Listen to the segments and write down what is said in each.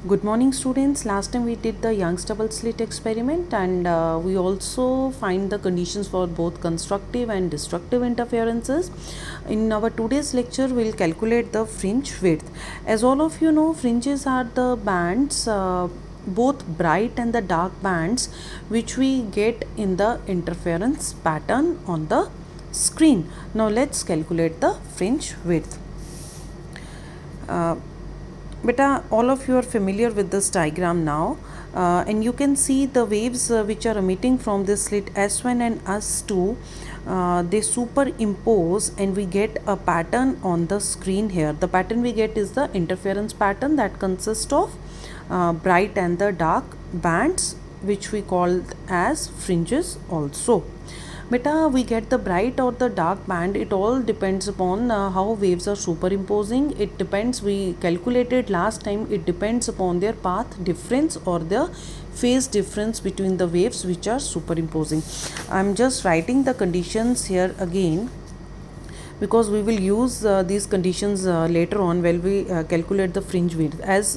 Good morning, students. Last time we did the Young's double slit experiment, and we also find the conditions for both constructive and destructive interferences. In our today's lecture, we'll calculate the fringe width. As all of you know, fringes are the bands, both bright and the dark bands, which we get in the interference pattern on the screen. Now let's calculate the fringe width. Beta, all of you are familiar with this diagram now, and you can see the waves which are emitting from this slit S1 and S2. They superimpose and we get a pattern on the screen here. The pattern we get is the interference pattern that consists of bright and the dark bands, which we call as fringes also. Beta, we get the bright or the dark band. It all depends upon how waves are superimposing. It depends, we calculated last time, it depends upon their path difference or the phase difference between the waves which are superimposing. I'm just writing the conditions here again, because we will use these conditions later on when we calculate the fringe width. As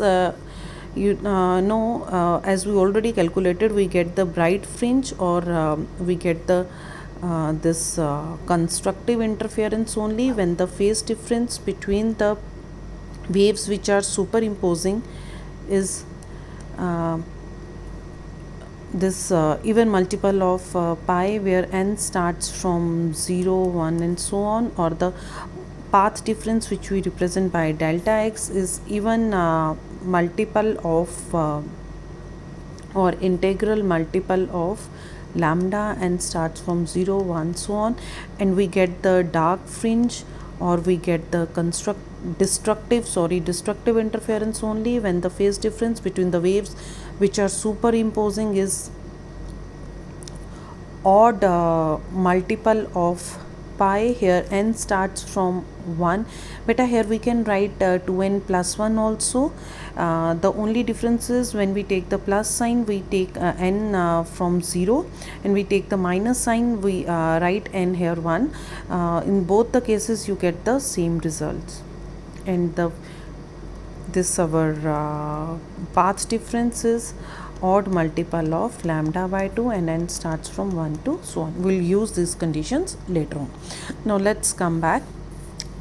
you know, as we already calculated, we get the bright fringe or we get the this constructive interference only when the phase difference between the waves which are superimposing is this even multiple of pi, where n starts from 0, 1 and so on, or the path difference which we represent by delta x is even multiple of or integral multiple of lambda and starts from 0, 1 so on, and we get the dark fringe or we get the destructive interference only when the phase difference between the waves which are superimposing is odd multiple of pi. Here n starts from 1. Beta, here we can write 2n plus 1 also. The only difference is when we take the plus sign, we take n from 0, and we take the minus sign, we write n here 1. In both the cases you get the same results, and this our path difference is odd multiple of lambda by 2 and n starts from 1 to so on. We'll use these conditions later on. Now let's come back.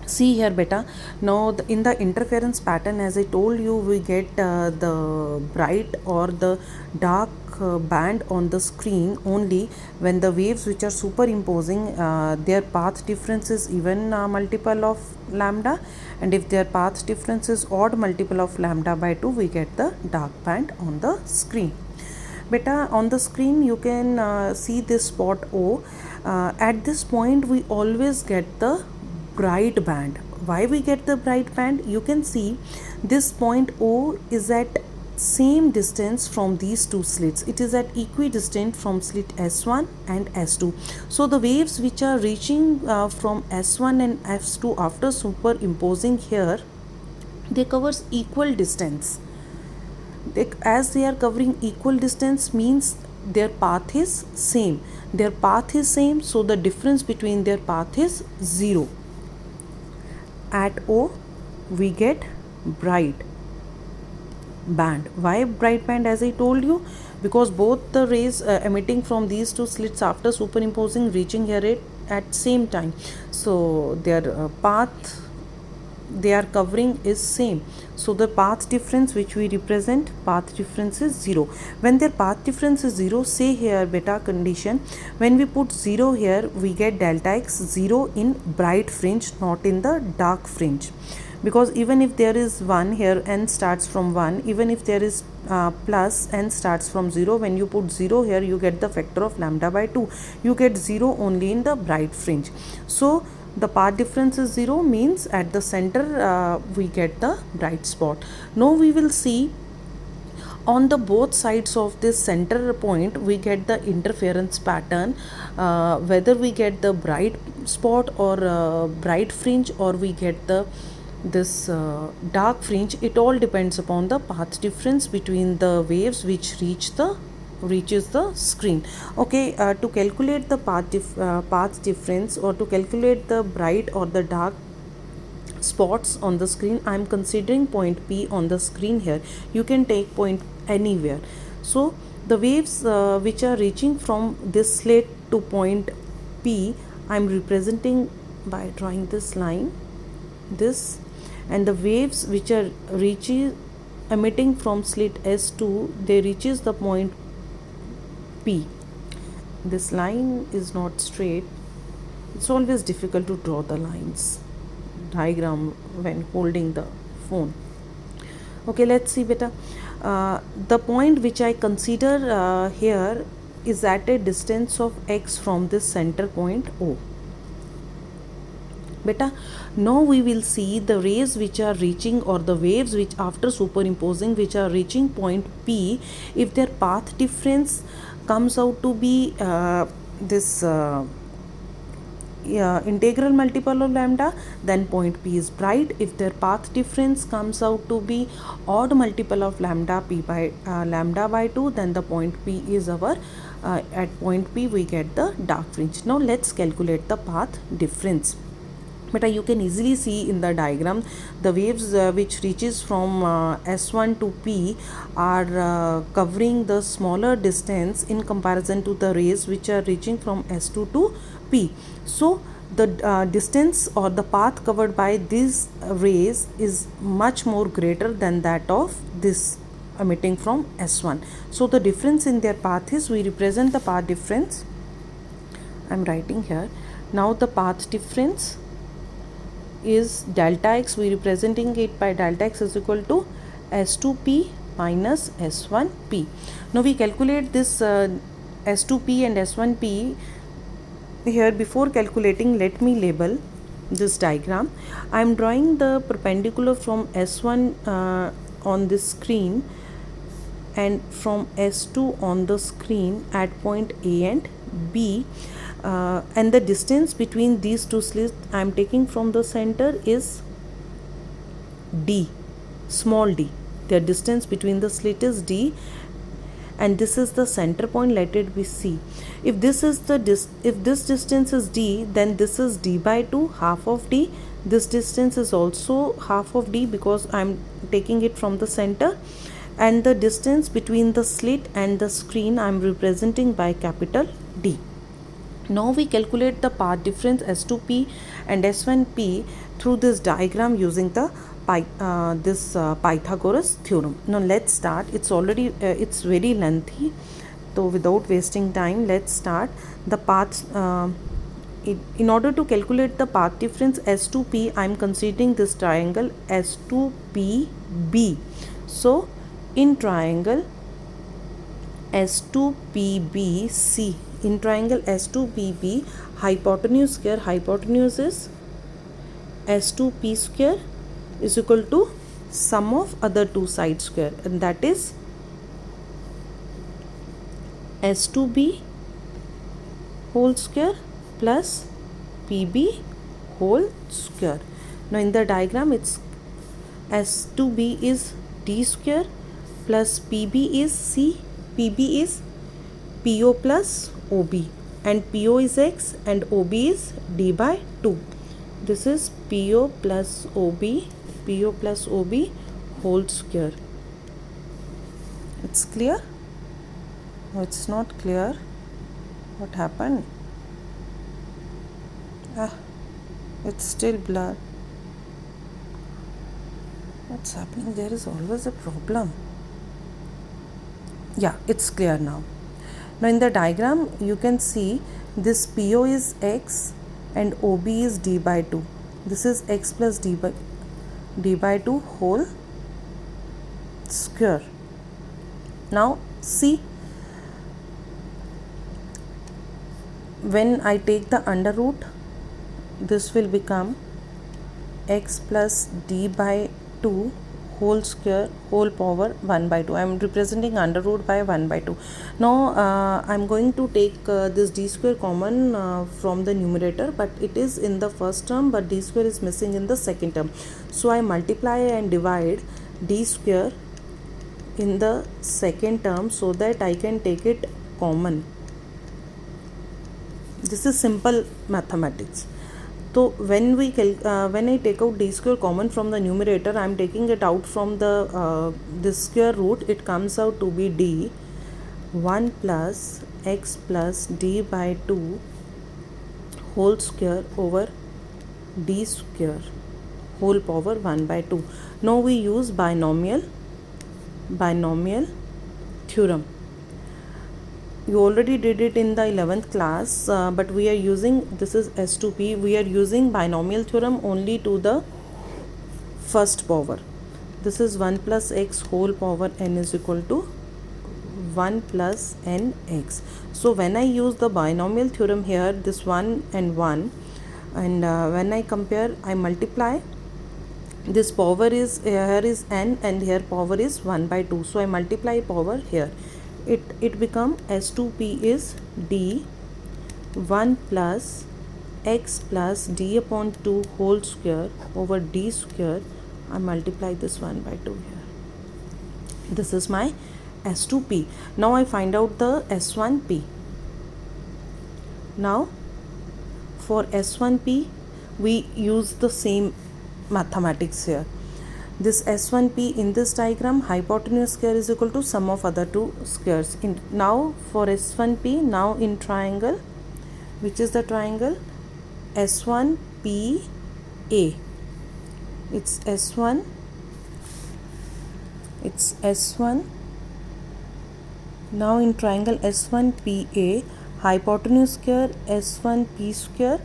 See here beta, now in the interference pattern, as I told you, we get the bright or the dark band on the screen only when the waves which are superimposing, their path difference is even multiple of lambda, and if their path difference is odd multiple of lambda by 2, we get the dark band on the screen. Beta, on the screen you can see this spot O. At this point we always get the bright band. Why we get the bright band? You can see this point O is at same distance from these two slits. It is at equidistant from slit S1 and S2. So the waves which are reaching from S1 and S2 after superimposing here, they covers equal distance. As they are covering equal distance means their path is same. Their path is same, so the difference between their path is 0. At O we get bright band. Why bright band? As I told you, because both the rays emitting from these two slits after superimposing reaching here at same time, so their path they are covering is same, so the path difference which we represent, path difference is 0. When their path difference is 0, say here beta condition, when we put 0 here, we get delta x 0 in bright fringe, not in the dark fringe, because even if there is 1 here, n starts from 1, even if there is plus, n starts from 0, when you put 0 here, you get the factor of lambda by 2, you get 0 only in the bright fringe. So the path difference is 0, means at the center we get the bright spot. Now we will see on the both sides of this center point we get the interference pattern, whether we get the bright spot or bright fringe, or we get the this dark fringe. It all depends upon the path difference between the waves which reaches the screen. Okay, to calculate the path difference, or to calculate the bright or the dark spots on the screen. I'm considering point P on the screen here. You can take point anywhere. So the waves which are reaching from this slit to point P, I'm representing by drawing this line, this, and the waves which are emitting from slit S2, they reaches the point P. This line is not straight. It's always difficult to draw the lines diagram when holding the phone. Okay, let's see beta. The point which I consider here is at a distance of x from this center point O. Beta, now we will see the rays which are reaching, or the waves which after superimposing which are reaching point P, if their path difference comes out to be this integral multiple of lambda, then point P is bright. If their path difference comes out to be odd multiple of lambda P by lambda by 2, then the point P is our at point P we get the dark fringe. Now let's calculate the path difference. But you can easily see in the diagram the waves which reaches from S1 to P are covering the smaller distance in comparison to the rays which are reaching from S2 to P. So the distance or the path covered by these rays is much more greater than that of this emitting from S1. So the difference in their path is, we represent the path difference. I am writing here. Now the path difference is delta x. We representing it by delta x is equal to S2P minus S1P. Now we calculate this S2P and S1P. Here, before calculating, let me label this diagram. I am drawing the perpendicular from S1 on this screen and from S2 on the screen at point A and B. And the distance between these two slits I am taking from the center is D, small d. The distance between the slit is D, and this is the center point. Let it be C. If this is the if this distance is D, then this is D by 2, half of D. This distance is also half of D because I am taking it from the center, and the distance between the slit and the screen I am representing by capital D. Now we calculate the path difference S2P and S1P through this diagram using the Pythagoras theorem. Now let's start. It's already it's very lengthy, so without wasting time, let's start. The paths in order to calculate the path difference S2P, I am considering this triangle S2PB. So in triangle S2PBC, in triangle S2PB, hypotenuse square, hypotenuse is S2P square is equal to sum of other two sides square, and that is S2B whole square plus PB whole square. Now in the diagram, it's S2B is D square plus PB is C, PB is PO plus OB, and PO is X and OB is D by 2. This is PO plus OB whole square. It's clear? No, it's not clear. What happened? It's still blurred. What's happening? There is always a problem. Yeah, it's clear now. Now in the diagram, you can see this PO is X and OB is D by 2. This is X plus D by 2 whole square. Now see, when I take the under root, this will become X plus D by 2 whole square whole power 1 by 2. I am representing under root by 1 by 2. Now I am going to take this d square common from the numerator, but it is in the first term, but d square is missing in the second term. So I multiply and divide d square in the second term so that I can take it common. This is simple mathematics. So when I take out d square common from the numerator, I am taking it out from the this square root. It comes out to be d 1 plus x plus d by 2 whole square over d square whole power 1 by 2. Now we use binomial theorem. You already did it in the 11th class, but we are using, this is S2P, we are using binomial theorem only to the first power. This is 1 plus x whole power n is equal to 1 plus nx. So when I use the binomial theorem here, this 1 and 1, and when I compare, I multiply. This power is, here is n and here power is 1 by 2. So I multiply power here. It become S2P is d 1 plus x plus d upon 2 whole square over d square. I multiply this 1 by 2 here. This is my S2P. Now I find out the S1P. Now for S1P we use the same mathematics here. This S1P in this diagram, hypotenuse square is equal to sum of other two squares. Now for S1P, now in triangle, which is the triangle S1PA. It's S1. It's S1. Now in triangle S1PA, hypotenuse square S1P square.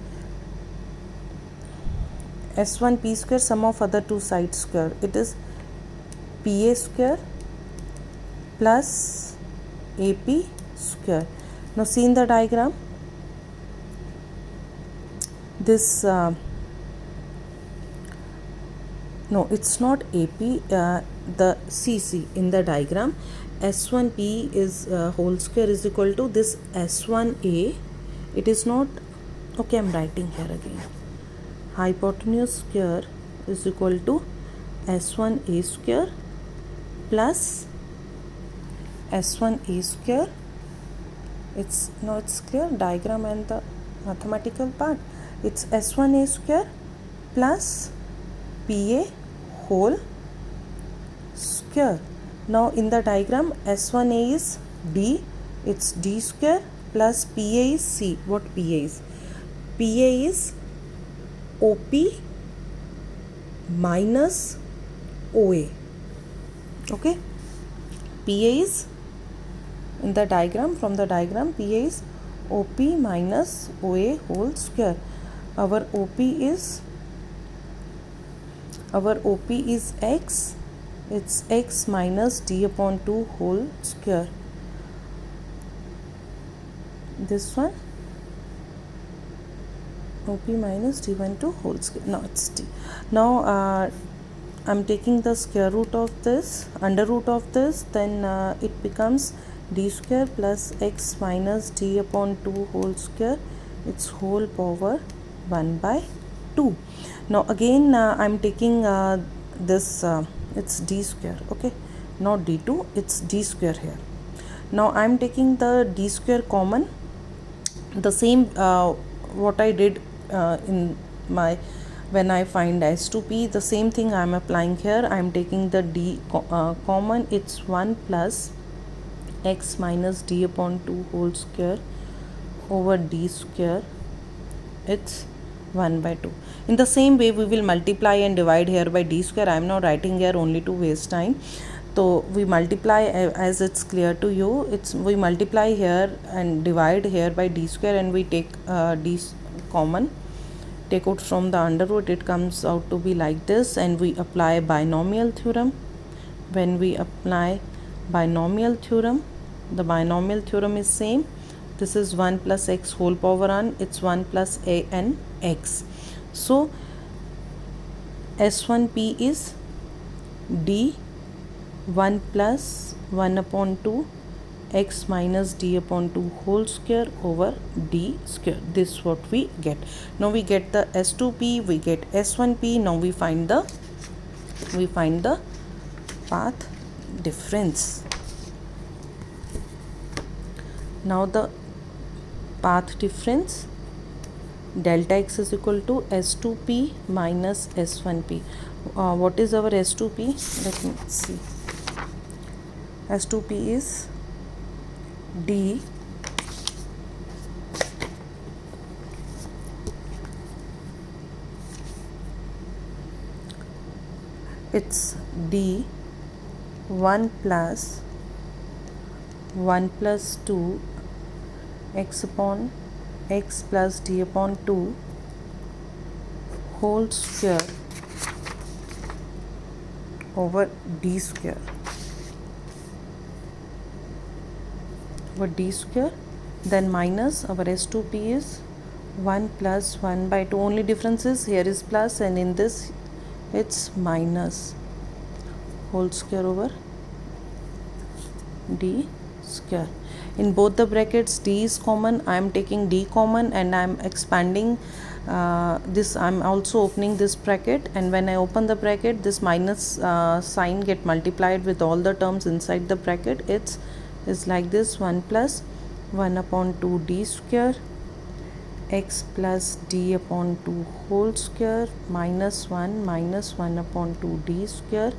S1P square sum of other two sides square. It is PA square plus AP square. Now see in the diagram, this no, it's not AP, the CC in the diagram. S1P is whole square is equal to this S1A. It is not, okay, I'm writing here again. Hypotenuse square is equal to S1A square plus S1A square. It's clear, diagram and the mathematical part. It's S1A square plus PA whole square. Now in the diagram, S1A is D, it's D square plus PA is C. What PA is? PA is OP minus OA. Okay, PA is in the diagram, from the diagram, PA is OP minus OA whole square. Our OP is x. It's x minus d upon 2 whole square. This one OP minus d12 whole square. No, it's d. Now I'm taking the square root of this, under root of this, then it becomes d square plus x minus d upon 2 whole square. Its whole power 1 by 2. Now again I'm taking this, it's d square, okay, not d2, it's d square here. Now I'm taking the d square common, the same what I did in my, when I find S2P, the same thing I am applying here. I am taking the d common. It's 1 plus x minus d upon 2 whole square over d square. It's 1 by 2. In the same way we will multiply and divide here by d square. I am not writing here only to waste time. So we multiply, as it's clear to you, it's we multiply here and divide here by d square, and we take d common, take out from the under root. It comes out to be like this, and we apply binomial theorem. When we apply binomial theorem, the binomial theorem is same. This is 1 plus x whole power n, it's 1 plus a n x. So S1P is d 1 plus 1 upon 2 x minus d upon 2 whole square over d square. This is what we get. Now we get the S2P, we get S1P. Now we find the path difference. Now the path difference, delta x is equal to S2p minus S1p. What is our S2p? Let me see. S2p is d it's d 1 plus 1 plus 2 x upon x plus d upon 2 whole square over d square over d square, then minus our S2p is 1 plus 1 by 2. Only difference is here is plus and in this it's minus whole square over d square. In both the brackets d is common. I am taking d common and I am expanding this. I am also opening this bracket, and when I open the bracket, this minus sign get multiplied with all the terms inside the bracket. It's is like this: 1 plus 1 upon 2 d square x plus d upon 2 whole square minus 1 upon 2 d square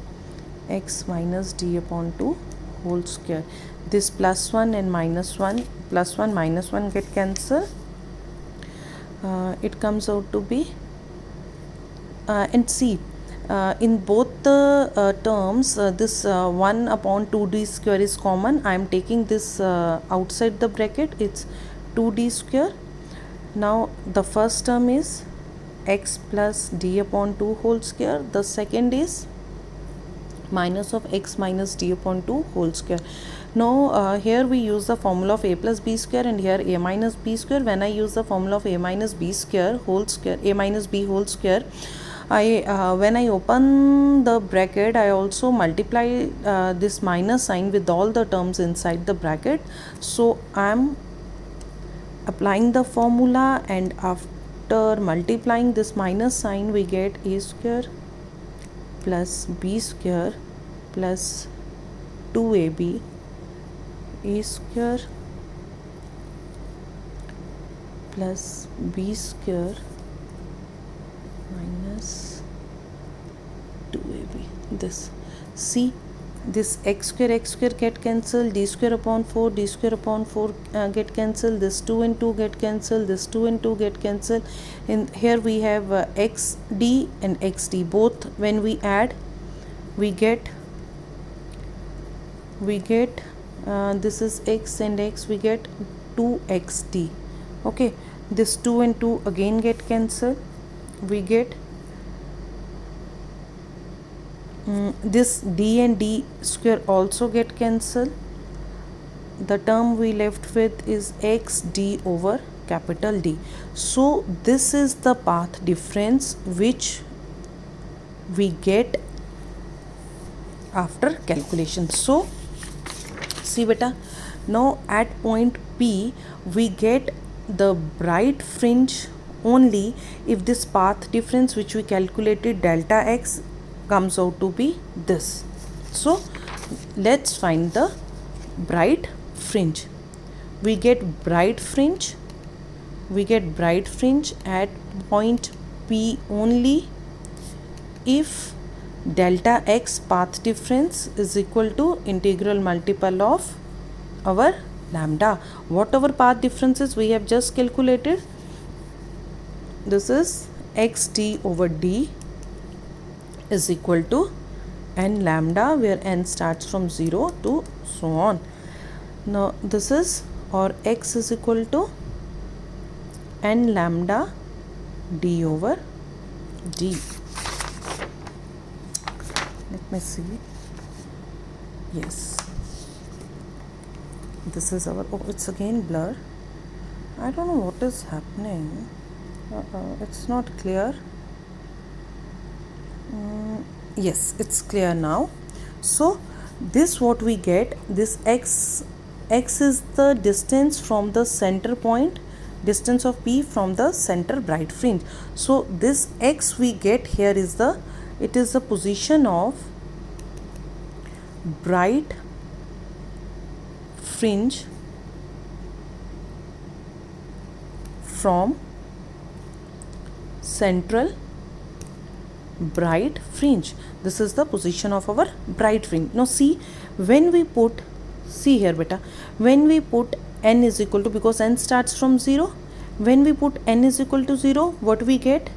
x minus d upon 2 whole square. This plus 1 and minus 1, plus 1 minus 1 get cancelled. It comes out to be and see in both the terms this 1 upon 2d square is common. I am taking this outside the bracket. It's 2d square. Now the first term is x plus d upon 2 whole square. The second is minus of x minus d upon 2 whole square. Now here we use the formula of a plus b square and here a minus b square. When I use the formula of a minus b square whole square, a minus b whole square, when I open the bracket, I also multiply this minus sign with all the terms inside the bracket. So I am applying the formula, and after multiplying this minus sign we get a square plus b square plus 2ab a square plus b square minus 2ab. This, see, this x square get cancelled, d square upon 4 get cancelled, this 2 and 2 get cancelled, this 2 and 2 get cancelled. And here we have xd and xd, both when we add we get this is x and x, we get 2xd. Okay, this 2 and 2 again get cancelled, we get this d and d square also get cancelled. The term we left with is xd over capital D. So this is the path difference which we get after calculation. So see beta, now at point P we get the bright fringe only if this path difference which we calculated delta x comes out to be this. So let's find the bright fringe. We get bright fringe at point P only if delta x path difference is equal to integral multiple of our lambda. What our path differences we have just calculated. This is xd over d is equal to n lambda, where n starts from 0 to so on. Now this is, or x is equal to n lambda d over d. Let me see. Yes, this is our, oh, it's again blur. I don't know what is happening. It's not clear. Yes, it's clear now. So this what we get, this x is the distance from the center point, distance of P from the center bright fringe. So this x we get here is the, it is the position of bright fringe from central bright fringe. This is the position of our bright fringe. Now see, when we put, see here beta, when we put n is equal to, because n starts from 0, when we put n is equal to 0, what we get?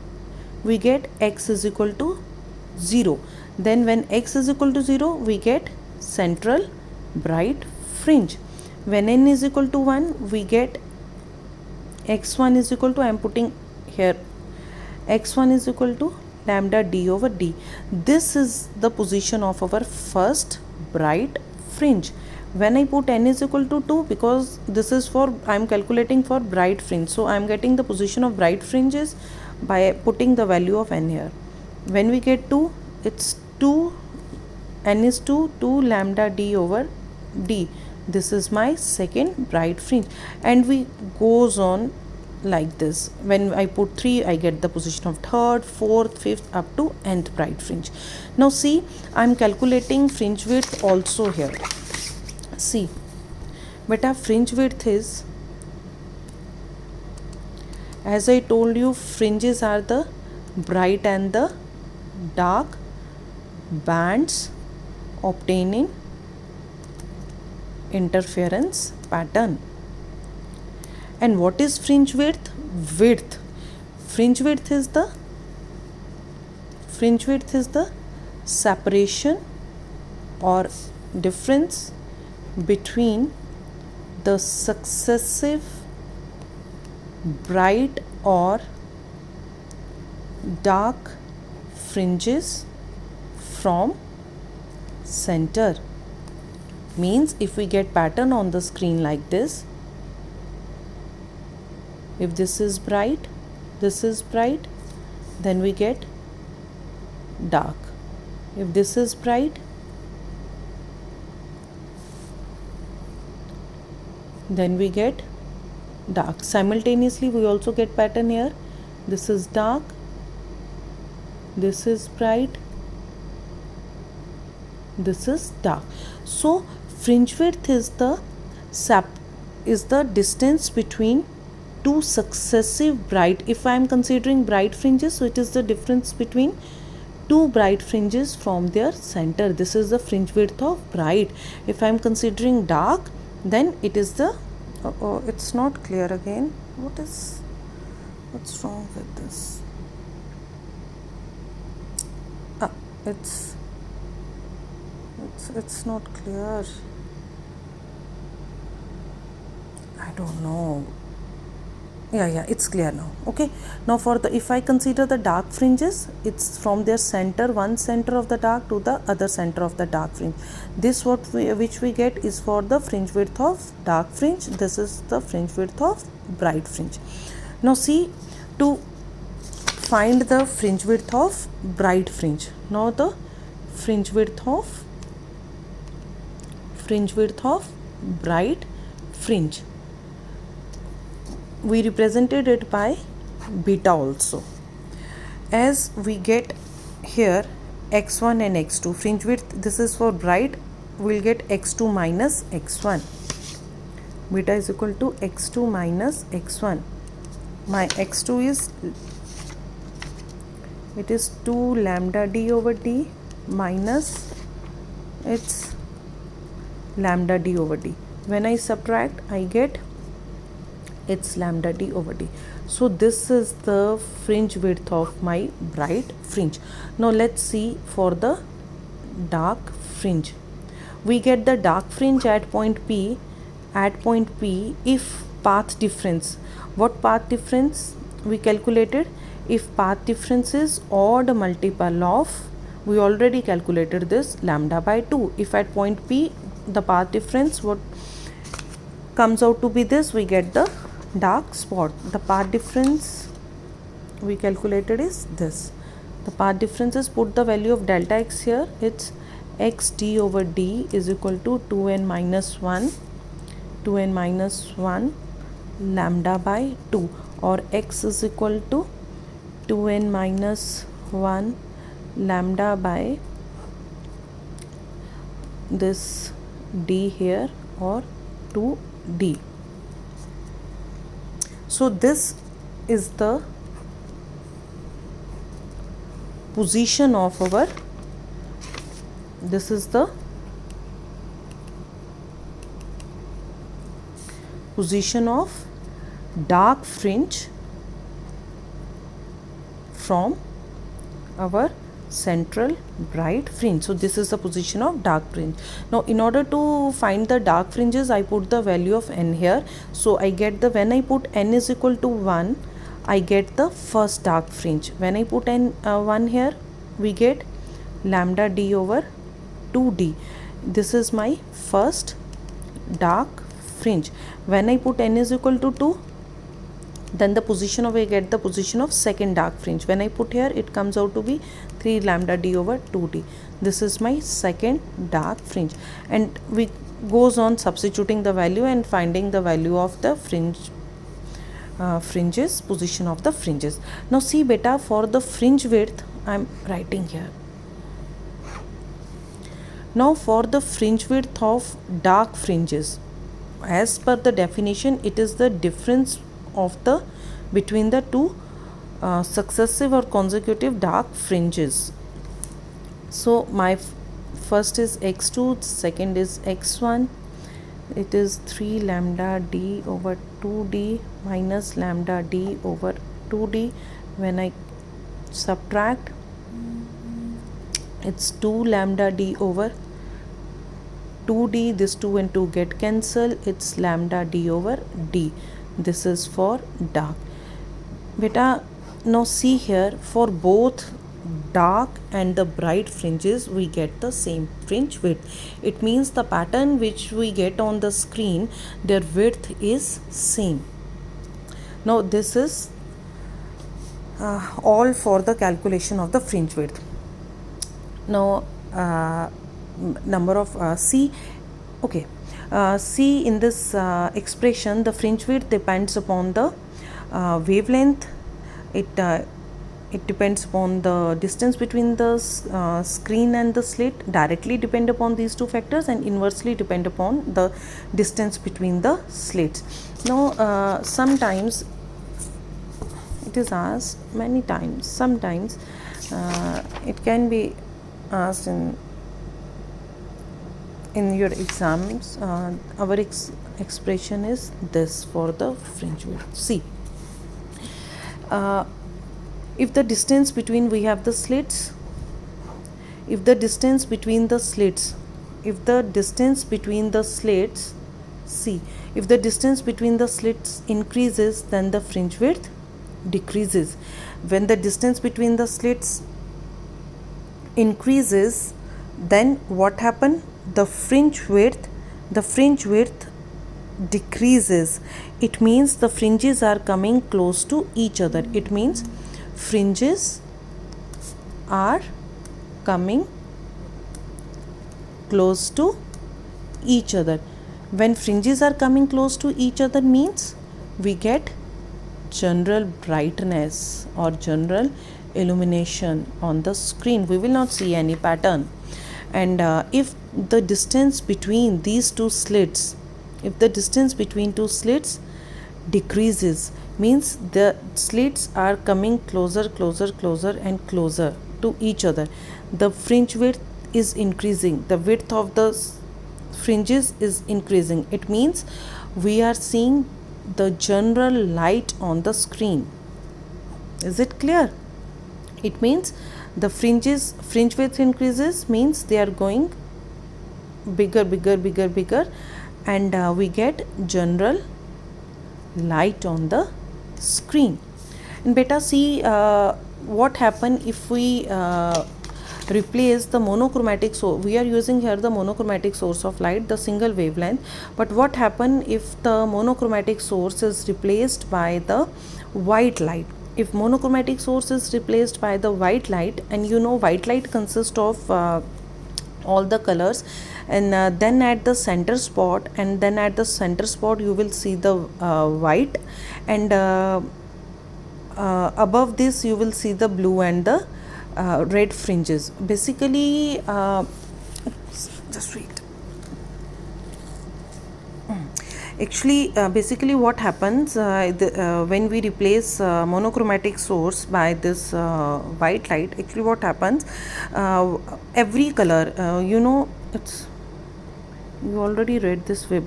We get x is equal to 0. Then when x is equal to 0, we get central bright fringe. When n is equal to 1, we get x1 is equal to, I am putting here, x1 is equal to lambda d over d. This is the position of our first bright fringe. When I put n is equal to 2, because this is for, I am calculating for bright fringe, so I am getting the position of bright fringes by putting the value of n here. When we get 2, it's 2, n is 2 lambda d over d. This is my second bright fringe, and we goes on like this. When I put 3, I get the position of third, fourth, fifth, up to nth bright fringe. Now see, I am calculating fringe width also here. See, beta, fringe width is, as I told you, fringes are the bright and the dark bands obtaining interference pattern. And what is fringe width? Fringe width is the separation or difference between the successive bright or dark fringes from center. Means if we get pattern on the screen like this, if this is bright, then we get dark. If this is bright, then we get dark. Simultaneously we also get pattern here. This is dark, this is bright, this is dark. So fringe width is the distance between two successive bright. If I am considering bright fringes, so it is the difference between two bright fringes from their center. This is the fringe width of bright. If I am considering dark, then it is the it's not clear again. What's wrong with this? It's not clear. I don't know. Yeah, it's clear now. Okay, now for the, if I consider the dark fringes, it's from their center, one center of the dark to the other center of the dark fringe. This which we get is for the fringe width of dark fringe. This is the fringe width of bright fringe. Now see, to find the fringe width of bright fringe. Now the fringe width of bright fringe, we represented it by beta also. As we get here x1 and x2, fringe width, this is for bright, we'll get x2 minus x1. Beta is equal to x2 minus x1. My x2 is, it is 2 lambda d over d minus its lambda d over d. When I subtract, I get its lambda d over d. So this is the fringe width of my bright fringe. Now let's see for the dark fringe. We get the dark fringe at point P. At point P, if path difference, what path difference we calculated? If path difference is odd multiple of, we already calculated this, lambda by 2. If at point P the path difference, what comes out to be this, we get the dark spot. The path difference we calculated is this. The path difference is, put the value of delta x here, it's x d over d is equal to 2n minus 1 lambda by 2, or x is equal to 2n minus 1 lambda by this d here, or 2d. So this is the position of our, this is the position of dark fringe from our central bright fringe. So this is the position of dark fringe. Now in order to find the dark fringes, I put the value of n here. So I get the, when I put n is equal to 1, I get the first dark fringe. When I put n 1 here, we get lambda d over 2d. This is my first dark fringe. When I put n is equal to 2, then the position of, I get the position of second dark fringe. When I put here, it comes out to be 3 lambda d over 2d. This is my second dark fringe, and we goes on substituting the value and finding the value of the fringes, position of the fringes. Now see beta, for the fringe width I am writing here. Now for the fringe width of dark fringes, as per the definition, it is the difference of the between the two successive or consecutive dark fringes. So my first is x2, second is x1. It is 3 lambda d over 2d minus lambda d over 2d. When I subtract, it's 2 lambda d over 2d. This 2 and 2 get cancelled. It's lambda d over d. This is for dark. Beta, now see here, for both dark and the bright fringes, we get the same fringe width. It means the pattern which we get on the screen, their width is same. Now this is all for the calculation of the fringe width. Now number of C, okay. See, in this expression, the fringe width depends upon the wavelength. It depends upon the distance between the screen and the slit, directly depend upon these two factors, and inversely depend upon the distance between the slits. Now sometimes it is asked, many times, sometimes it can be asked in your exams. Our expression is this for the fringe width. See, if the distance between, we have the slits, if the distance between the slits, if the distance between the slits, see, if the distance between the slits increases, then the fringe width decreases. When the distance between the slits increases, then what happen? The fringe width decreases. It means the fringes are coming close to each other. It means fringes are coming close to each other. When fringes are coming close to each other means we get general brightness or general illumination on the screen. We will not see any pattern. And if the distance between these two slits, if the distance between two slits decreases, means the slits are coming closer and closer to each other, the fringe width is increasing, the width of the fringes is increasing. It means we are seeing the general light on the screen. Is it clear? It means the fringe width increases, means they are going bigger, and we get general light on the screen. And beta, see what happen if we replace the monochromatic source. We are using here the monochromatic source of light, the single wavelength, but what happen if the monochromatic source is replaced by the white light? If monochromatic source is replaced by the white light, and you know white light consists of all the colors, and then at the center spot, you will see the white, and above this you will see the blue and the red fringes. Basically, just wait. Actually, basically what happens when we replace monochromatic source by this white light, actually what happens, every color, it's, you already read this web.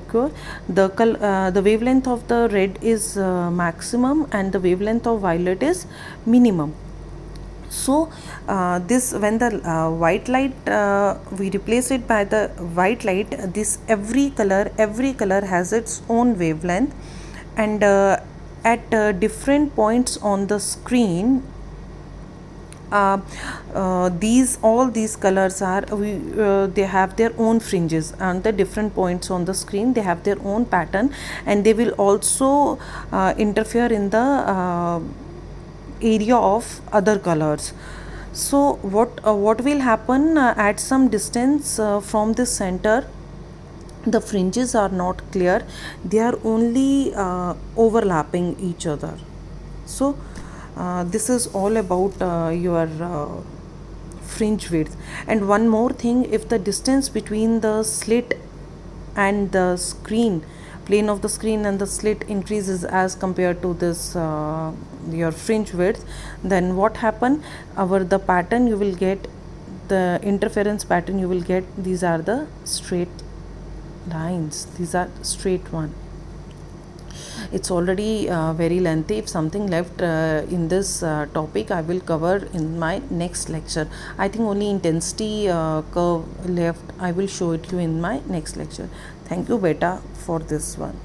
The wavelength of the red is maximum and the wavelength of violet is minimum. So this, when the white light, we replace it by the white light, this every color has its own wavelength, and at different points on the screen, these all these colors are, they have their own fringes on the different points on the screen. They have their own pattern, and they will also interfere in the area of other colors. So what will happen, at some distance from the center, the fringes are not clear, they are only overlapping each other. So this is all about your fringe width. And one more thing, if the distance between the slit and the screen, plane of the screen and the slit increases as compared to this your fringe width, then what happen, the pattern you will get, the interference pattern you will get, these are the straight lines, these are straight one. It's already very lengthy. If something left in this topic, I will cover in my next lecture. I think only intensity curve left, I will show it to you in my next lecture. Thank you beta for this one.